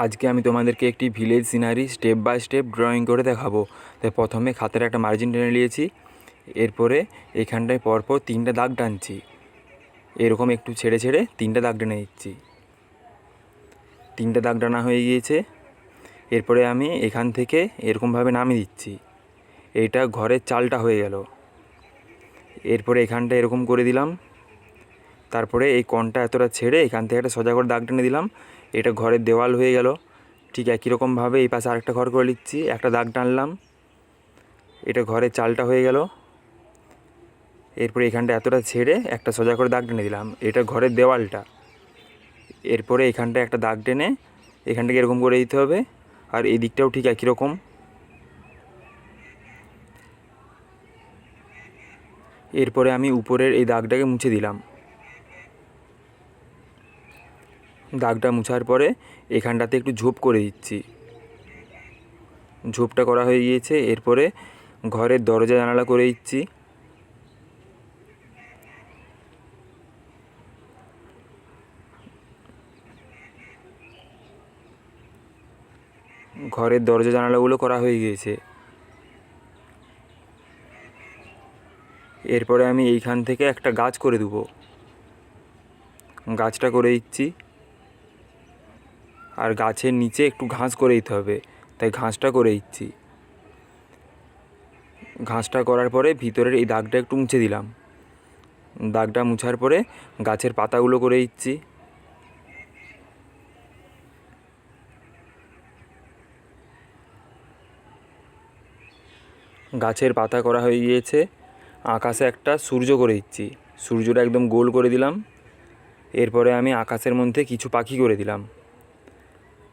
আজকে আমি তোমাদেরকে একটি village scenery step by step drawing করে দেখাবো। তাই প্রথমে খাতের একটা মার্জিন টেনে নিয়েছি, এরপরে এখানটায় পরপর 3টে দাগ টানছি। এরকম একটু ছেড়ে ছেড়ে 3টে দাগ টেনে দিচ্ছি। 3টে দাগ টানা হয়ে গিয়েছে। এরপরে আমি এখান থেকে এরকমভাবে নামিয়ে দিচ্ছি। এইটা ঘরের চালটা হয়ে গেল। এরপরে এখানটা এরকম করে দিলাম। তারপরে এই কোণটা এতটা ছেড়ে এখান থেকে একটা সোজা করে দাগ টেনে দিলাম। এটা ঘরের দেওয়াল হয়ে গেল। ঠিক একই রকমভাবে এই পাশে আরেকটা ঘর করে নিচ্ছি, একটা দাগ টানলাম, এটা ঘরের চালটা হয়ে গেল। এরপরে এখানটা এতটা ছেড়ে একটা সোজা করে দাগ টেনে দিলাম, এটা ঘরের দেওয়ালটা। এরপরে এখানটা একটা দাগ টেনে এখানটাকে এরকম করে দিতে হবে, আর এই দিকটাও ঠিক একই রকম। এরপরে আমি উপরের এই দাগটাকে মুছে দিলাম। দাগটা মুছার পরে এখানটাতে একটু ঝোপ করে দিচ্ছি। ঝোপটা করা হয়ে গিয়েছে। এরপরে ঘরের দরজা জানালা করে দিচ্ছি। ঘরের দরজা জানালাগুলো করা হয়ে গিয়েছে। এরপরে আমি এইখান থেকে একটা গাছ করে দেবো, গাছটা করে দিচ্ছি। আর গাছের নিচে একটু ঘাস করে দিতে হবে, তাই ঘাসটা করে দিচ্ছি। ঘাসটা করার পরে ভিতরের এই দাগটা একটু মুছে দিলাম। দাগটা মুছার পরে গাছের পাতাগুলো করে দিচ্ছি। গাছের পাতা করা হয়ে গিয়েছে। আকাশে একটা সূর্য করে দিচ্ছি, সূর্যটা একদম গোল করে দিলাম। এরপরে আমি আকাশের মধ্যে কিছু পাখি করে দিলাম।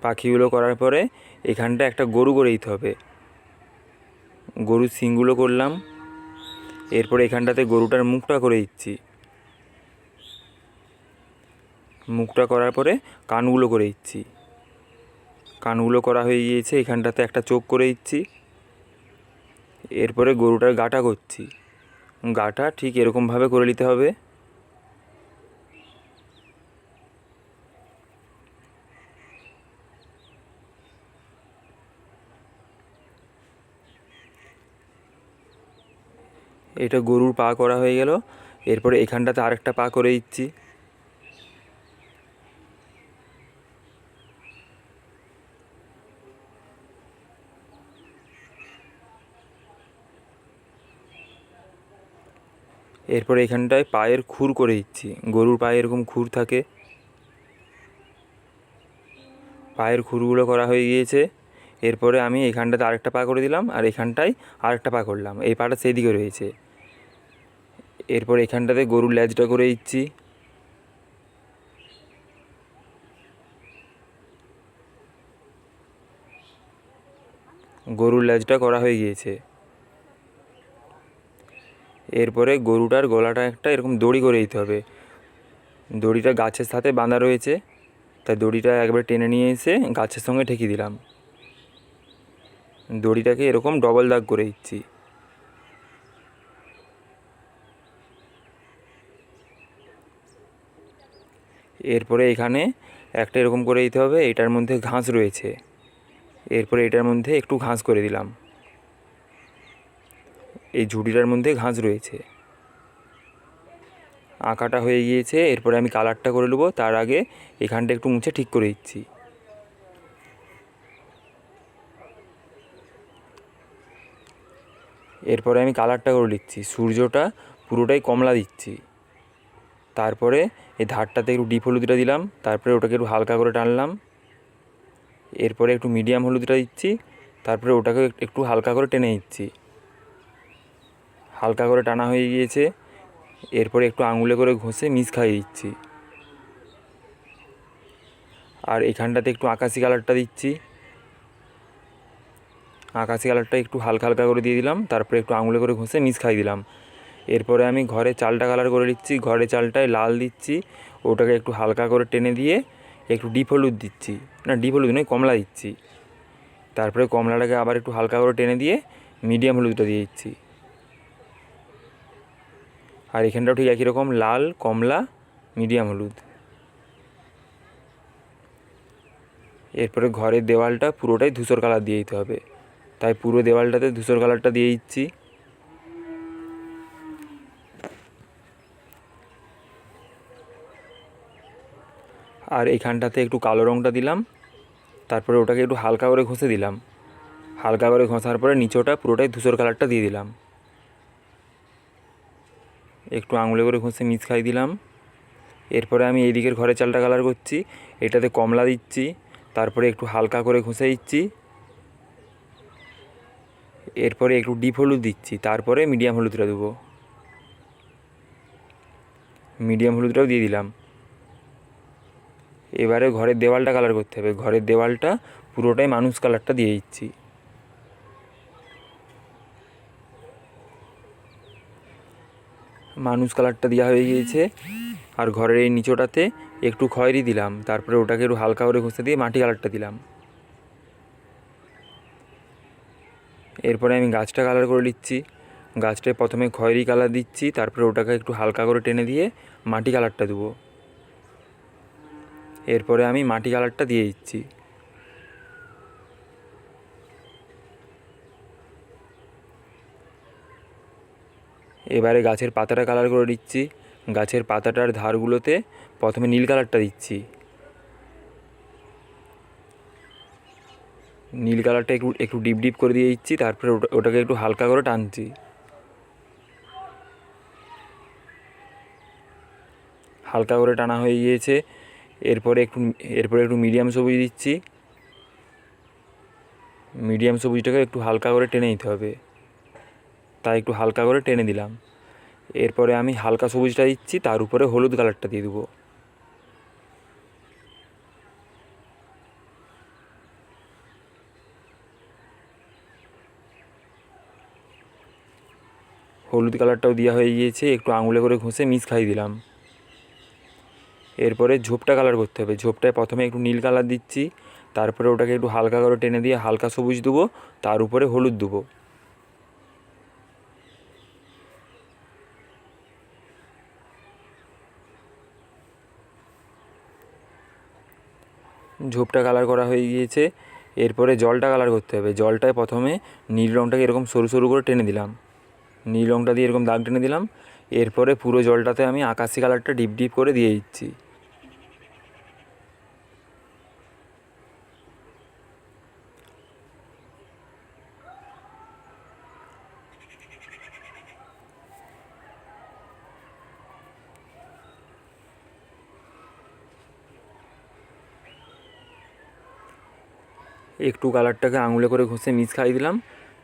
পাখিগুলো করার পরে এখানটা একটা গরু করে দিতে হবে, গরুর শিংগুলো করলাম। এরপরে এখানটাতে গরুটার মুখটা করে দিচ্ছি। মুখটা করার পরে কানগুলো করে দিচ্ছি। কানগুলো করা হয়ে গিয়েছে। এখানটাতে একটা চোখ করে দিচ্ছি। এরপরে গরুটার গাটা করছি। গাটা ঠিক এরকমভাবে করে নিতে হবে। এটা গরুর পা করা হয়ে গেল। এরপরে এখানটাতে আরেকটা পা করে দিচ্ছি। এরপরে এখানটায় পায়ের খুর করে দিচ্ছি। গরুর পায়ে এরকম খুর থাকে। পায়ের খুরগুলো করা হয়ে গিয়েছে। এরপরে আমি এখানটাতে আরেকটা পা করে দিলাম, আর এখানটায় আরেকটা পা করলাম। এই পাটা সেই দিকে রয়েছে। এরপর এখানটাতে গরুর লেজটা করে দিচ্ছি। গরুর লেজটা করা হয়ে গিয়েছে। এরপরে গরুটার গলাটা একটা এরকম দড়ি করে দিতে হবে। দড়িটা গাছের সাথে বাঁধা রয়েছে, তাই দড়িটা একবার টেনে নিয়ে এসে গাছের সঙ্গে ঠেকিয়ে দিলাম। দড়িটাকে এরকম ডবল দাগ করে দিচ্ছি। এরপরে এখানে একটা এরকম করে দিতে হবে। এটার মধ্যে ঘাস রয়েছে। এরপরে এটার মধ্যে একটু ঘাস করে দিলাম। এই ঝুড়িটার মধ্যে ঘাস রয়েছে। আঁকাটা হয়ে গিয়েছে। এরপরে আমি কালারটা করে নেবো, তার আগে এখানটা একটু মুছে ঠিক করে দিচ্ছি। এরপরে আমি কালারটা করে দিচ্ছি। সূর্যটা পুরোটাই কমলা দিচ্ছি। তারপরে এই ধারটাতে একটু ডিপ হলুদটা দিলাম। তারপরে ওটাকে একটু হালকা করে টানলাম। এরপরে একটু মিডিয়াম হলুদটা দিচ্ছি। তারপরে ওটাকে একটু হালকা করে টেনে দিচ্ছি। হালকা করে টানা হয়ে গিয়েছে। এরপরে একটু আঙুলে করে ঘষে মিশ খাইয়ে দিচ্ছি। আর এখানটাতে একটু আকাশি কালারটা দিচ্ছি। আকাশি কালারটা একটু হালকা হালকা করে দিয়ে দিলাম। তারপরে একটু আঙুলে করে ঘষে মিশ খাইয়ে দিলাম। এরপরে আমি ঘরে চালটা কালার করে দিচ্ছি। ঘরে চালটায় লাল দিচ্ছি। ওটাকে একটু হালকা করে টেনে দিয়ে একটু ডিপ হলুদ দিচ্ছি, না ডিপ হলুদ নয়, কমলা দিচ্ছি। তারপরে কমলাটাকে আবার একটু হালকা করে টেনে দিয়ে মিডিয়াম হলুদটা দিয়ে দিচ্ছি। আর এখানটাও ঠিক একই রকম লাল, কমলা, মিডিয়াম হলুদ। এরপরে ঘরের দেওয়ালটা পুরোটাই ধূসর কালার দিয়ে দিতে হবে, তাই পুরো দেওয়ালটাতে ধূসর কালারটা দিয়ে দিচ্ছি। আর এইখানটাতে একটু কালো রঙটা দিলাম, তারপরে ওটাকে একটু হালকা করে ঘষে দিলাম। হালকা করে ঘষার পরে নিচেটা পুরোটাই ধূসর কালারটা দিয়ে দিলাম। একটু আঙুলে করে ঘষে মিক্স খাই দিলাম। এরপরে আমি এই দিকের ঘরের চালটা কালার করছি, এটাতে কমলা দিচ্ছি, তারপরে একটু হালকা করে ঘষে দিচ্ছি, এরপরে একটু ডিপ হলুদ দিচ্ছি, তারপরে মিডিয়াম হলুদটা দেবো। মিডিয়াম হলুদটাও দিয়ে দিলাম। এবারে ঘরের দেওয়ালটা কালার করতে হবে, ঘরের দেওয়ালটা পুরোটাই মানুষ কালারটা দিয়ে দিচ্ছি। মানুষ কালারটা দেওয়া হয়ে গিয়েছে। আর ঘরের এই নিচটাতে একটু খয়েরি দিলাম, তারপরে ওটাকে একটু হালকা করে ঘষে দিয়ে মাটি কালারটা দিলাম। এরপরে আমি গাছটা কালার করে নিচ্ছি। গাছটায় প্রথমে খয়েরি কালার দিচ্ছি, তারপরে ওটাকে একটু হালকা করে টেনে দিয়ে মাটি কালারটা দেবো। এরপরে আমি মাটি কালারটা দিয়ে দিচ্ছি। এবারে গাছের পাতাটা কালার করে দিচ্ছি। গাছের পাতাটার ধারগুলোতে প্রথমে নীল কালারটা দিচ্ছি। নীল কালারটা একটু একটু ডিপ ডিপ করে দিয়ে দিচ্ছি, তারপরে ওটাকে একটু হালকা করে টানছি। হালকা করে টানা হয়ে গিয়েছে। এরপরে একটু মিডিয়াম সবুজ দিচ্ছি। মিডিয়াম সবুজটাকে একটু হালকা করে টেনে নিতে হবে, তাই একটু হালকা করে টেনে দিলাম। এরপরে আমি হালকা সবুজটা দিচ্ছি, তার উপরে হলুদ কালারটা দিয়ে দেবো। হলুদ কালারটাও দেওয়া হয়ে গিয়েছে, একটু আঙুলে করে ঘষে মিক্স খাইয়ে দিলাম। এরপরে ঝোপটা কালার করতে হবে। ঝোপটায় প্রথমে একটু নীল কালার দিচ্ছি, তারপরে ওটাকে একটু হালকা করে টেনে দিয়ে হালকা সবুজ দেবো, তার উপরে হলুদ দেবো। ঝোপটা কালার করা হয়ে গিয়েছে। এরপরে জলটা কালার করতে হবে। জলটায় প্রথমে নীল রঙটাকে এরকম সরু সরু করে টেনে দিলাম, নীল রঙটা দিয়ে এরকম দাগ টেনে দিলাম। এরপরে পুরো জলটাতে আমি আকাশি কালারটা ডিপ ডিপ করে দিয়ে দিচ্ছি। একটু কালারটাকে আঙুলে করে ঘষে মিক্স খাইয়ে দিলাম,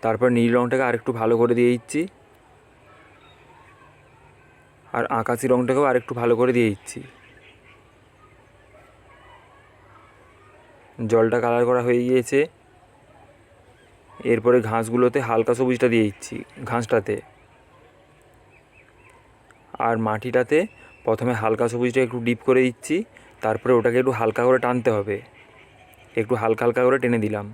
তারপর নীল রঙটাকে আরেকটু ভালো করে দিয়ে দিচ্ছি, আর আকাশি রঙটাকেও আরেকটু ভালো করে দিয়ে দিচ্ছি। জলটা কালার করা হয়ে গিয়েছে। এরপরে ঘাসগুলোতে হালকা সবুজটা দিয়ে দিচ্ছি ঘাসটাতে, আর মাটিটাতে প্রথমে হালকা সবুজটা একটু ডিপ করে দিচ্ছি, তারপরে ওটাকে একটু হালকা করে টানতে হবে। একটু হালকা হালকা করে টেনে দিলাম।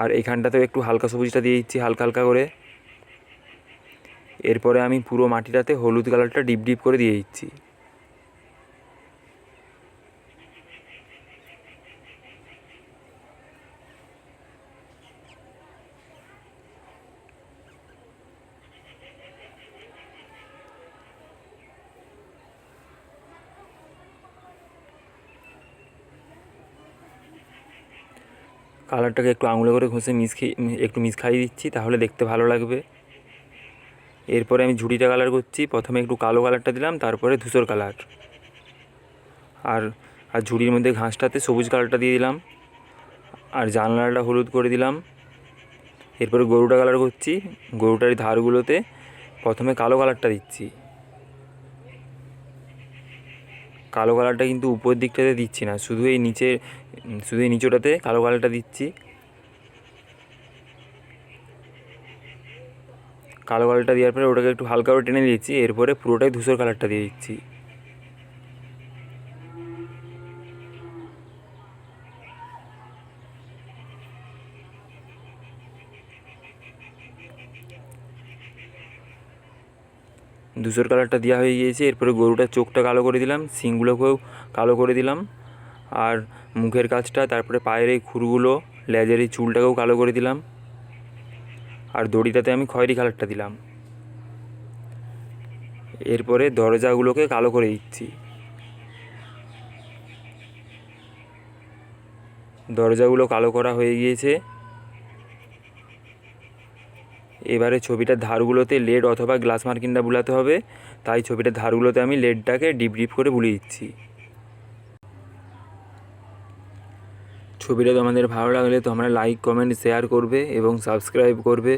আর এইখানটাতেও একটু হালকা সবুজটা দিয়ে দিচ্ছি হালকা হালকা করে। এরপরে আমি পুরো মাটিটাতে হলুদ কালারটা ডিপ ডিপ করে দিয়ে দিচ্ছি। কালারটাকে একটু আঙুলে করে ঘষে একটু মিক্স খাইয়ে দিচ্ছি, তাহলে দেখতে ভালো লাগবে। এরপরে আমি ঝুড়িটা কালার করছি। প্রথমে একটু কালো কালারটা দিলাম, তারপরে ধূসর কালার, আর আর ঝুড়ির মধ্যে ঘাসটাতে সবুজ কালারটা দিয়ে দিলাম, আর জানলাটা হলুদ করে দিলাম। এরপরে গরুটা কালার করছি। গরুটার ধারগুলোতে প্রথমে কালো কালারটা দিচ্ছি। কালো কালারটা কিন্তু উপর দিকটাতে দিচ্ছি না, শুধু এই নিচটাতে কালো কালারটা দিচ্ছি। কালো কালারটা দেওয়ার পরে ওটাকে একটু হালকা করে টেনে দিচ্ছি। এরপরে পুরোটাই ধূসর কালারটা দিয়ে দিচ্ছি। ধূসর কালারটা দেওয়া হয়ে গিয়েছে। এরপরে গরুটার চোখটা কালো করে দিলাম, শিংগুলোকেও কালো করে দিলাম, আর মুখের কাছটা, তারপরে পায়ের এই খুরগুলো, লেজের এই চুলটাকেও কালো করে দিলাম, আর দড়িটাতে আমি খয়েরি কালারটা দিলাম। এরপরে দরজাগুলোকে কালো করে দিচ্ছি। দরজাগুলো কালো করা হয়ে গিয়েছে। এবারে ছবিটার ধারগুলোতে লেড অথবা গ্লাস মার্কিনটা বুলাতে হবে, তাই ছবিটার ধারগুলোতে আমি লেডটাকে ডিপ ডিপ করে বুলিয়ে দিচ্ছি। ছবিটা তোমাদের ভালো লাগলে তোমরা লাইক, কমেন্ট, শেয়ার করবে এবং সাবস্ক্রাইব করবে।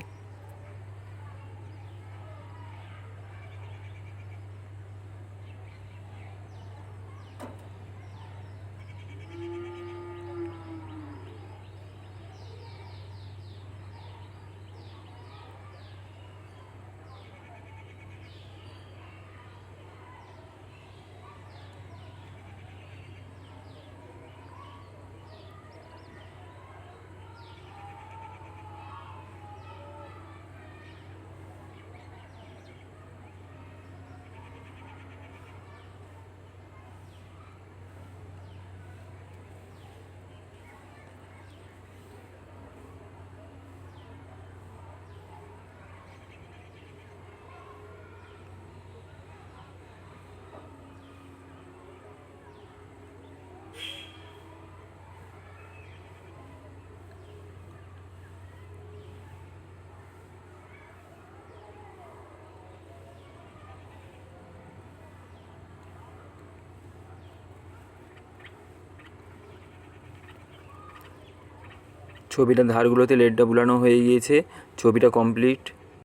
ছবিটার ধারগুলোতে লেডটা বুলানো হয়ে গিয়েছে। ছবিটা কমপ্লিট।